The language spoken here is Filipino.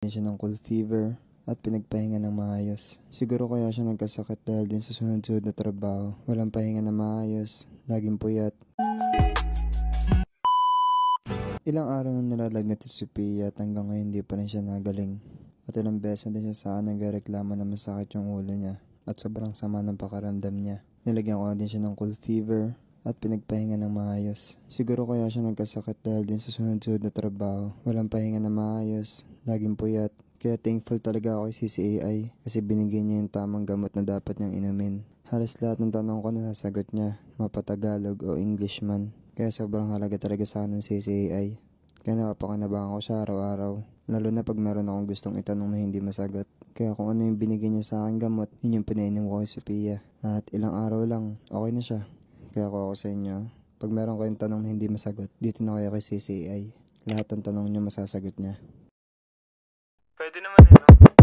Siya ng cold fever at pinagpahinga ng maayos. Siguro kaya siya nagkasakit dahil din sa sunod-sunod na trabaho. Walang pahinga na maayos, laging puyat. Ilang araw na nilalagnat si Sophia at hanggang ngayon hindi pa rin siya nagaling. At ilang beses na din siya sa akin nagreklamo na masakit yung ulo niya at sobrang sama ng pakaramdam niya. Nilagyan ko na din siya ng cold fever at pinagpahinga ng maayos. Siguro kaya siya nagkasakit dahil din sa sunod-sunod na trabaho. Walang pahinga na maayos, laging puyat. Kaya thankful talaga ako kay CCAI kasi binigyan niya yung tamang gamot na dapat niyang inumin. Halos lahat ng tanong ko nasasagot niya, mapatagalog o English man. Kaya sobrang halaga talaga sa akin ng CCAI. Kaya napapakinabangan ko siya araw-araw. Lalo na pag meron akong gustong itanong na hindi masagot. Kaya kung ano yung binigyan niya sa akin gamot, yun yung pinainom ko kay Sophia. At ilang araw lang, okay na siya. Kaya ako sa inyo, pag meron kayong tanong na hindi masagot, dito na kayo kay CCAI. Lahat ng tanong niyo masasagot niya. Pwede naman eh, no?